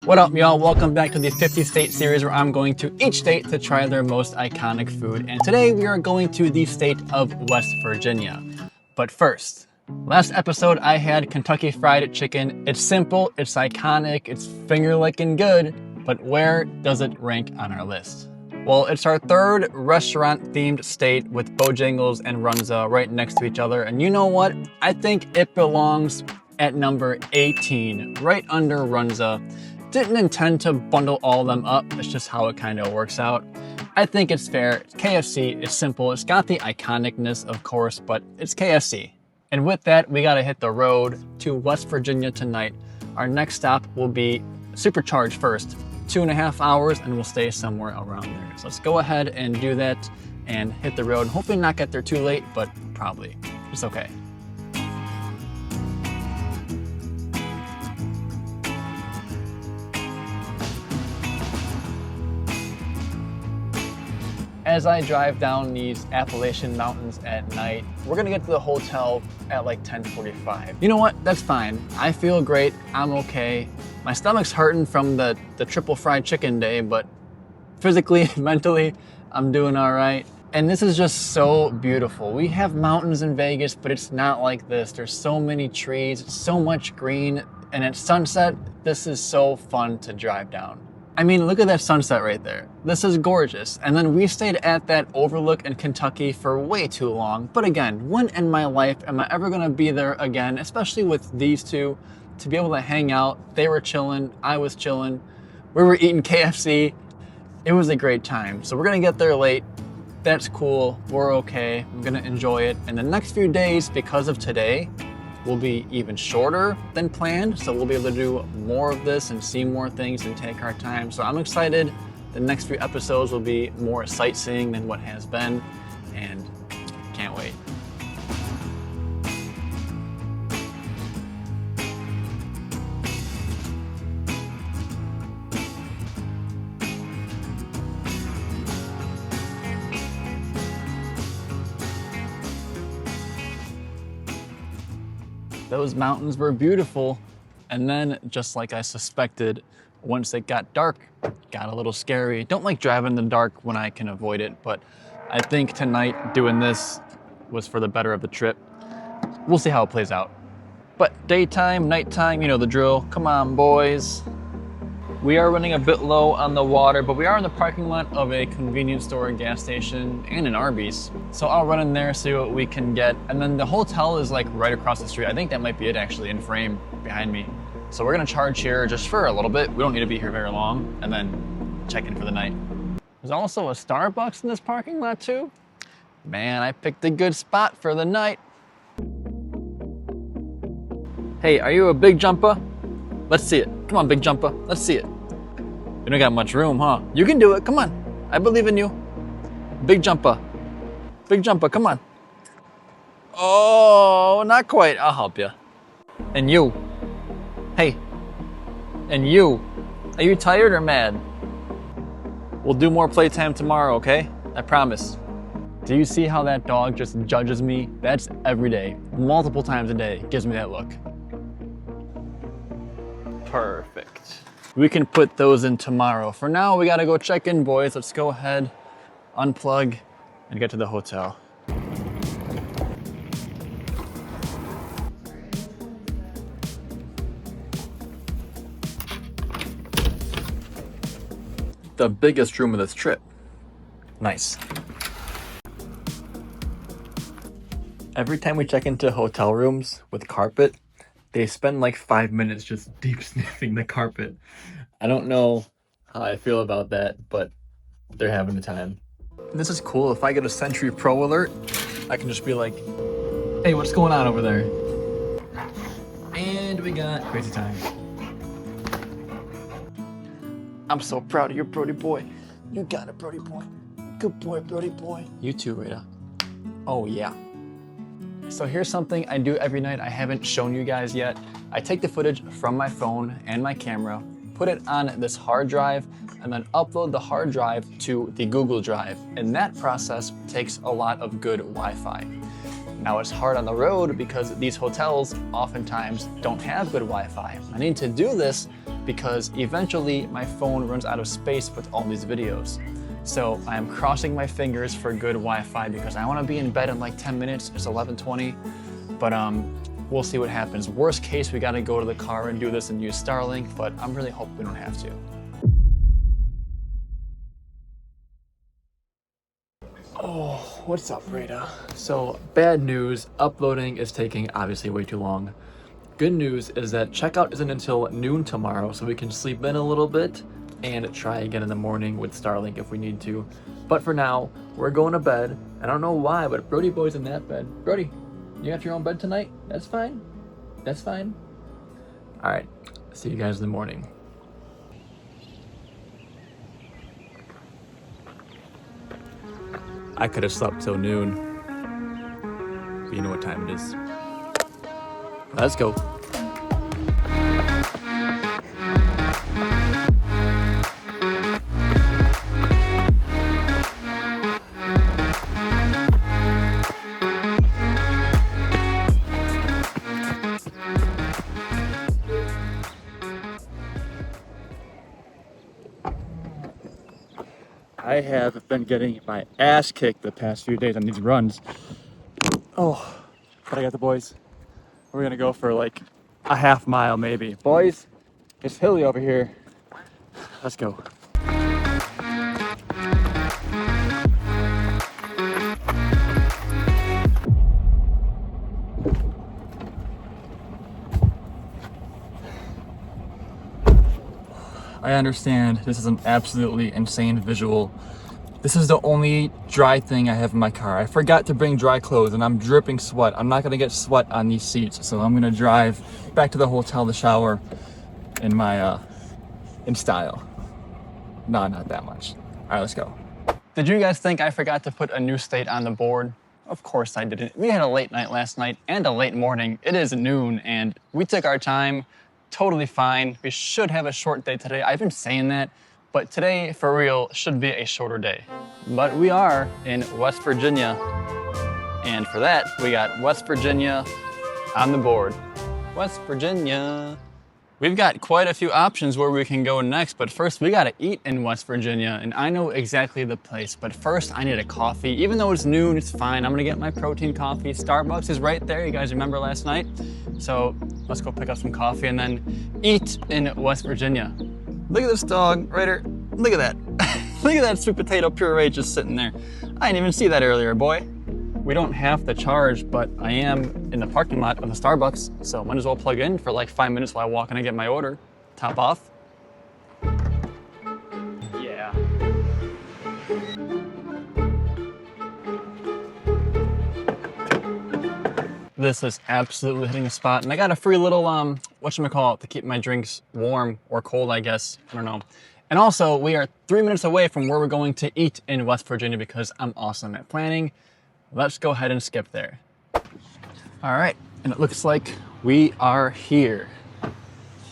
What up, y'all? Welcome back to the 50 state series where I'm going to each state to try their most iconic food. And today we are going to the state of West Virginia. But first, last episode I had Kentucky Fried Chicken. It's simple, it's iconic, it's finger-licking good, but where does it rank on our list? Well, it's our third restaurant-themed state with Bojangles and Runza right next to each other. And you know what? I think it belongs at number 18, right under Runza. Didn't intend to bundle all of them up, it's just how it kind of works out. I think it's fair. It's KFC, it's simple, it's got the iconicness, of course, but it's KFC. And with that, we gotta hit the road to West Virginia tonight. Our next stop will be Supercharged first, 2.5 hours, and we'll stay somewhere around there. So let's go ahead and do that and hit the road. Hopefully not get there too late, but probably. It's okay. As I drive down these Appalachian mountains at night, we're gonna get to the hotel at like 10:45. You know what? That's fine. I feel great. I'm okay. My stomach's hurting from the triple fried chicken day, but physically, mentally, I'm doing all right. And this is just so beautiful. We have mountains in Vegas, but it's not like this. There's so many trees, so much green, and at sunset, this is so fun to drive down. I mean, look at that sunset right there. This is gorgeous. And then we stayed at that overlook in Kentucky for way too long. But again, when in my life am I ever gonna be there again, especially with these two, to be able to hang out? They were chilling, I was chilling. We were eating KFC. It was a great time. So we're gonna get there late. That's cool, we're okay. I'm gonna enjoy it. And the next few days, because of today, will be even shorter than planned, so we'll be able to do more of this and see more things and take our time. So I'm excited. The next few episodes will be more sightseeing than what has been, and can't wait. Those mountains were beautiful, and then, just like I suspected, once it got dark, it got a little scary. Don't like driving in the dark when I can avoid it, but I think tonight doing this was for the better of the trip. We'll see how it plays out. But daytime, nighttime, you know the drill. Come on, boys. We are running a bit low on the water, but we are in the parking lot of a convenience store, gas station, and an Arby's. So I'll run in there, see what we can get. And then the hotel is like right across the street. I think that might be it actually, in frame behind me. So we're gonna charge here just for a little bit. We don't need to be here very long, and then check in for the night. There's also a Starbucks in this parking lot too. Man, I picked a good spot for the night. Hey, are you a big jumper? Let's see it. Come on, big jumper. Let's see it. You don't got much room, huh? You can do it. Come on. I believe in you. Big jumper. Big jumper. Come on. Oh, not quite. I'll help you. And you. Hey. And you. Are you tired or mad? We'll do more playtime tomorrow, okay? I promise. Do you see how that dog just judges me? That's every day. Multiple times a day. Gives me that look. Perfect. We can put those in tomorrow. For now, we gotta go check in, boys. Let's go ahead, unplug, and get to the hotel. The biggest room of this trip. Nice. Every time we check into hotel rooms with carpet, they spend like 5 minutes just deep sniffing the carpet. I don't know how I feel about that, but they're having a time. This is cool. If I get a Century Pro alert, I can just be like, hey, what's going on over there? And we got crazy time. I'm so proud of you, Brody boy. You got it, Brody boy. Good boy, Brody boy. You too, Rita. Oh yeah. So here's something I do every night I haven't shown you guys yet. I take the footage from my phone and my camera, put it on this hard drive, and then upload the hard drive to the Google Drive. And that process takes a lot of good Wi-Fi. Now it's hard on the road because these hotels oftentimes don't have good Wi-Fi. I need to do this because eventually my phone runs out of space with all these videos. So I'm crossing my fingers for good Wi-Fi because I want to be in bed in like 10 minutes. It's 11:20, but we'll see what happens. Worst case, we got to go to the car and do this and use Starlink, but I'm really hoping we don't have to. Oh, what's up, Rita? So bad news, uploading is taking obviously way too long. Good news is that checkout isn't until noon tomorrow, so we can sleep in a little bit and try again in the morning with Starlink if we need to. But for now, we're going to bed. I don't know why, but Brody boy's in that bed. Brody, you got your own bed tonight? That's fine. That's fine. All right, see you guys in the morning. I could have slept till noon, but you know what time it is. Let's go. I have been getting my ass kicked the past few days on these runs. Oh, but I got the boys. We're gonna go for like a half mile maybe. Boys, it's hilly over here. Let's go. I understand this is an absolutely insane visual. This is the only dry thing I have in my car. I forgot to bring dry clothes and I'm dripping sweat. I'm not gonna get sweat on these seats, so I'm gonna drive back to the hotel to shower in my, in style. No, not that much. All right, let's go. Did you guys think I forgot to put a new state on the board? Of course I didn't. We had a late night last night and a late morning. It is noon and we took our time. Totally fine. We should have a short day today. I've been saying that, but today, for real, should be a shorter day. But we are in West Virginia, and for that, we got West Virginia on the board. West Virginia. We've got quite a few options where we can go next, but first we gotta eat in West Virginia, and I know exactly the place, but first I need a coffee. Even though it's noon, it's fine. I'm gonna get my protein coffee. Starbucks is right there. You guys remember last night? So let's go pick up some coffee and then eat in West Virginia. Look at this dog, Ryder. Look at that. Look at that sweet potato puree just sitting there. I didn't even see that earlier, boy. We don't have to charge, but I am in the parking lot of the Starbucks, so might as well plug in for like 5 minutes while I walk in and get my order. Top off. Yeah. This is absolutely hitting the spot, and I got a free little, whatchamacallit, to keep my drinks warm or cold, I guess. I don't know. And also, we are 3 minutes away from where we're going to eat in West Virginia because I'm awesome at planning. Let's go ahead and skip there. All right, and it looks like we are here.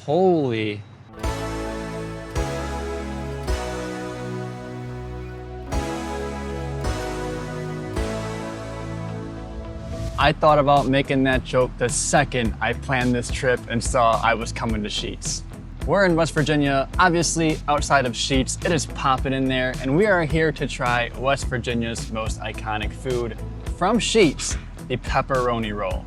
Holy. I thought about making that joke the second I planned this trip and saw I was coming to Sheetz. We're in West Virginia, obviously outside of Sheetz. It is popping in there, and we are here to try West Virginia's most iconic food. From Sheetz, the pepperoni roll.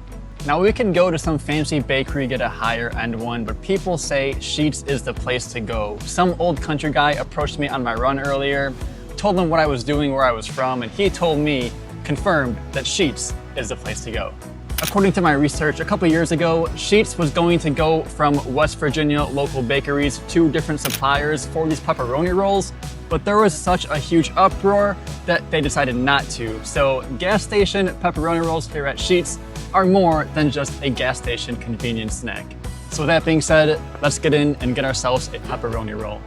Now we can go to some fancy bakery, get a higher end one, but people say Sheetz is the place to go. Some old country guy approached me on my run earlier, told him what I was doing, where I was from, and he told me, confirmed, that Sheetz is the place to go. According to my research, a couple years ago, Sheetz was going to go from West Virginia local bakeries to different suppliers for these pepperoni rolls, but there was such a huge uproar that they decided not to. So gas station pepperoni rolls here at Sheetz are more than just a gas station convenience snack. So with that being said, let's get in and get ourselves a pepperoni roll.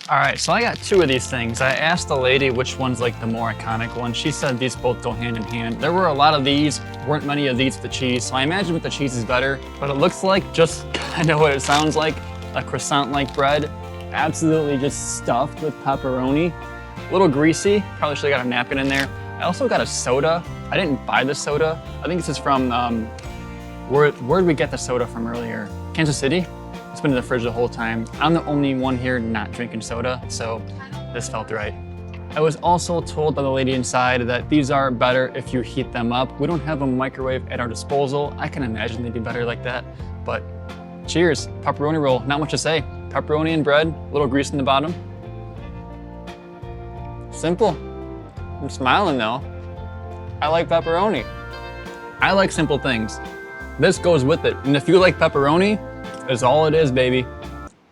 All right, so I got two of these things. I asked the lady which one's like the more iconic one. She said these both go hand in hand. There were a lot of these, weren't many of these with the cheese, so I imagine with the cheese is better, but it looks like just kind of what it sounds like, a croissant-like bread, absolutely just stuffed with pepperoni. A little greasy, probably should have got a napkin in there. I also got a soda. I didn't buy the soda. I think this is from Where'd we get the soda from earlier? Kansas City? It's been in the fridge the whole time. I'm the only one here not drinking soda, so this felt right. I was also told by the lady inside that these are better if you heat them up. We don't have a microwave at our disposal. I can imagine they'd be better like that, but cheers, pepperoni roll, not much to say. Pepperoni and bread, a little grease in the bottom. Simple. I'm smiling though. I like pepperoni. I like simple things. This goes with it. And if you like pepperoni, it's all it is, baby.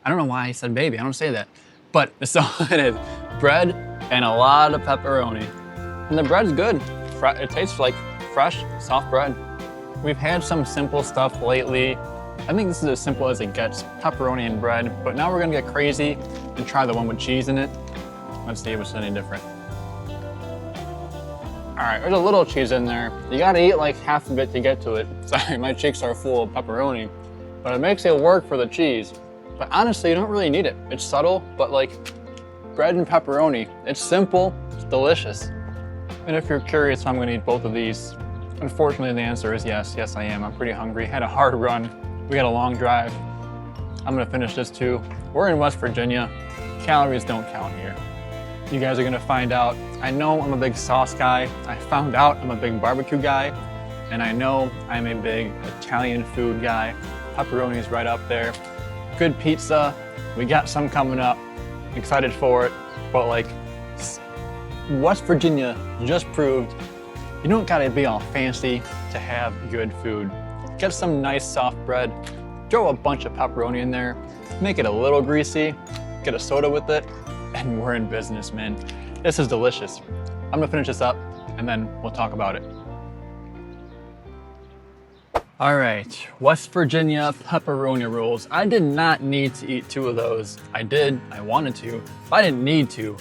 I don't know why I said baby, I don't say that. But it's all it is. Bread and a lot of pepperoni. And the bread's good. It tastes like fresh, soft bread. We've had some simple stuff lately. I think this is as simple as it gets, pepperoni and bread. But now we're gonna get crazy and try the one with cheese in it. Let's see if it's any different. All right, there's a little cheese in there. You gotta eat like half of it to get to it. Sorry, my cheeks are full of pepperoni, but it makes it work for the cheese. But honestly, you don't really need it. It's subtle, but like bread and pepperoni, it's simple, it's delicious. And if you're curious if I'm gonna eat both of these, unfortunately the answer is yes. Yes, I am. I'm pretty hungry, had a hard run. We got a long drive. I'm gonna finish this too. We're in West Virginia. Calories don't count here. You guys are gonna find out. I know I'm a big sauce guy. I found out I'm a big barbecue guy. And I know I'm a big Italian food guy. Pepperoni is right up there. Good pizza. We got some coming up. Excited for it. But like, West Virginia just proved you don't gotta be all fancy to have good food. Get some nice soft bread. Throw a bunch of pepperoni in there. Make it a little greasy. Get a soda with it. And we're in business, man. This is delicious. I'm gonna finish this up and then we'll talk about it. All right, West Virginia pepperoni rolls. I did not need to eat 2 of those. I did, I wanted to, but I didn't need to.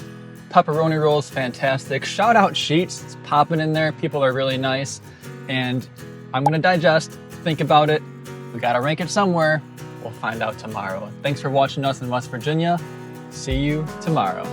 Pepperoni rolls, fantastic. Shout out Sheets, it's popping in there. People are really nice. And I'm gonna digest, think about it. We gotta rank it somewhere. We'll find out tomorrow. Thanks for watching us in West Virginia. See you tomorrow.